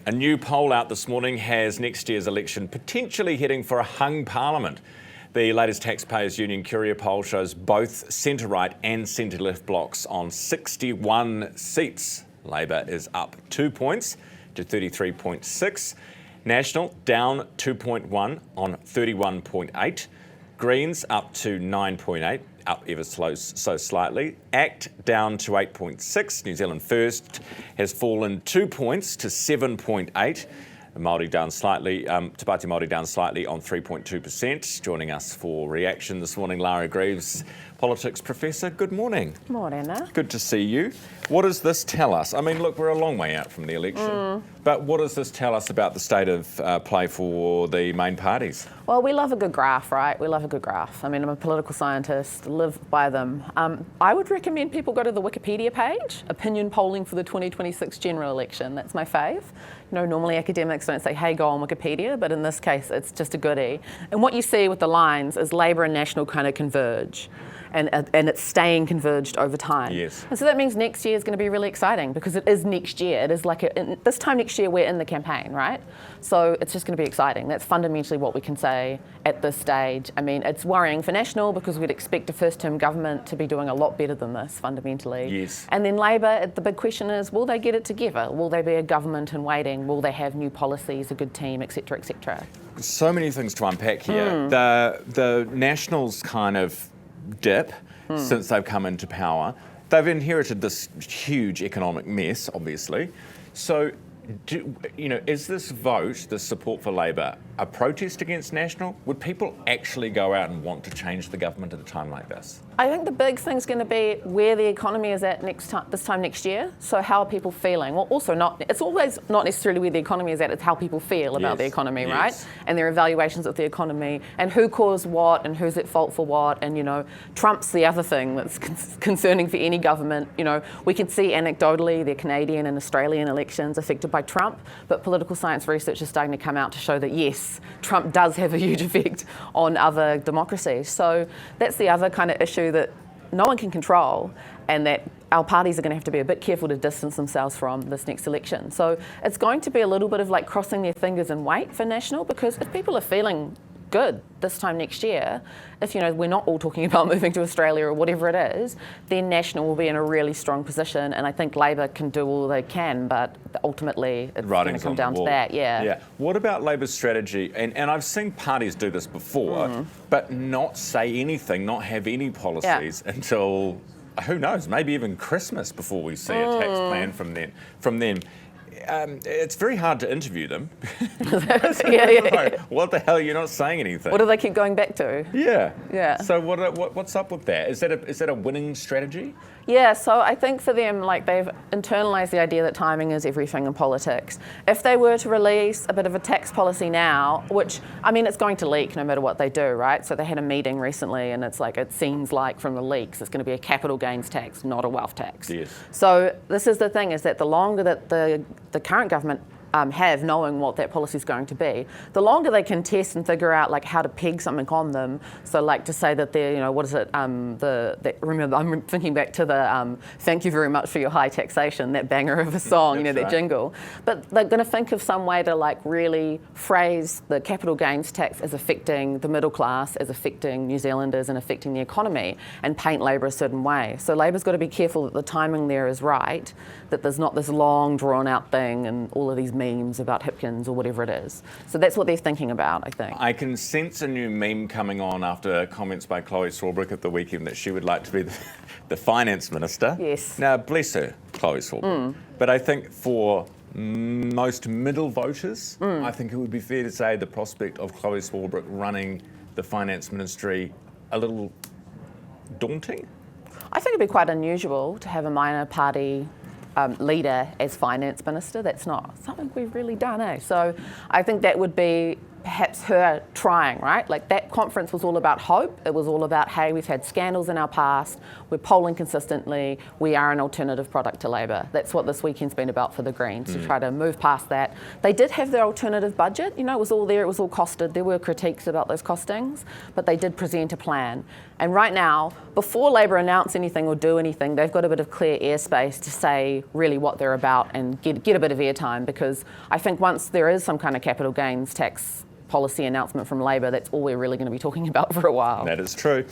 A new poll out this morning has next year's election potentially heading for a hung parliament. The latest Taxpayers Union Curia poll shows both centre-right and centre-left blocs on 61 seats. Labor is up 2 points to 33.6. National down 2.1 on 31.8. Greens up to 9.8, up ever so slightly. ACT down to 8.6. New Zealand First has fallen 2 points to 7.8. Māori down slightly, Te Pāti Māori down slightly on 3.2%. Joining us for reaction this morning, Lara Greaves, politics professor. Good morning. Morning. Good to see you. What does this tell us? I mean, look, we're a long way out from the election, but what does this tell us about the state of play for the main parties? Well, we love a good graph, right? We love a good graph. I mean, I'm a political scientist, live by them. I would recommend people go to the Wikipedia page, opinion polling for the 2026 general election. That's my fave. You know, normally academics don't say, hey, go on Wikipedia, but in this case, it's just a goodie. And what you see with the lines is Labor and National kind of converge. And it's staying converged over time. Yes. And so that means next year is going to be really exciting because it is next year. It is like this time next year we're in the campaign, right? So it's just going to be exciting. That's fundamentally what we can say at this stage. I mean, it's worrying for National because we'd expect a first-term government to be doing a lot better than this fundamentally. Yes. And then Labor, the big question is, will they get it together? Will they be a government in waiting? Will they have new policies, a good team, etc., etc.? So many things to unpack here. The Nationals kind of dip since they've come into power. They've inherited this huge economic mess, obviously. So, is this vote, this support for Labor, a protest against National? Would people actually go out and want to change the government at a time like this? I think the big thing's going to be where the economy is at this time next year. So how are people feeling? Well, also it's always not necessarily where the economy is at, it's how people feel about the economy, right? And their evaluations of the economy and who caused what and who's at fault for what. And, Trump's the other thing that's concerning for any government. We can see anecdotally the Canadian and Australian elections affected by Trump, but political science research is starting to come out to show that, yes, Trump does have a huge effect on other democracies. So that's the other kind of issue that no one can control and that our parties are going to have to be a bit careful to distance themselves from this next election. So it's going to be a little bit of like crossing their fingers and wait for National, because if people are feeling good this time next year, if we're not all talking about moving to Australia or whatever it is, then National will be in a really strong position, and I think Labor can do all they can, but ultimately it's going to come down to that. Yeah. What about Labor's strategy? And I've seen parties do this before, but not say anything, not have any policies until, who knows, maybe even Christmas before we see a tax plan from them. It's very hard to interview them. What the hell? You're not saying anything. What do they keep going back to? Yeah. So what's up with that? Is that a winning strategy? Yeah. So I think for them, they've internalized the idea that timing is everything in politics. If they were to release a bit of a tax policy now, which it's going to leak no matter what they do, right? So they had a meeting recently, and it's it seems like from the leaks, it's going to be a capital gains tax, not a wealth tax. Yes. So this is the thing: is that the longer that the current government have knowing what that policy is going to be, the longer they can test and figure out how to peg something on them. So to say that they're, what is it, remember, I'm thinking back to the thank you very much for your high taxation, that banger of a song, that jingle. But they're going to think of some way to really phrase the capital gains tax as affecting the middle class, as affecting New Zealanders and affecting the economy, and paint Labor a certain way. So Labor's got to be careful that the timing there is right, that there's not this long drawn out thing and all of these memes about Hipkins or whatever it is. So that's what they're thinking about, I think. I can sense a new meme coming on after comments by Chloe Swarbrick at the weekend that she would like to be the finance minister. Yes. Now, bless her, Chloe Swarbrick. But I think for most middle voters, I think it would be fair to say the prospect of Chloe Swarbrick running the finance ministry a little daunting. I think it'd be quite unusual to have a minor party leader as finance minister. That's not something we've really done, So I think that would be perhaps her trying, right? Like that conference was all about hope. It was all about, hey, we've had scandals in our past, we're polling consistently, we are an alternative product to Labor. That's what this weekend's been about for the Greens, to try to move past that. They did have their alternative budget, you know, it was all there, it was all costed. There were critiques about those costings, but they did present a plan. And right now, before Labor announce anything or do anything, they've got a bit of clear airspace to say really what they're about and get a bit of airtime, because I think once there is some kind of capital gains tax policy announcement from Labor, that's all we're really going to be talking about for a while. That is true.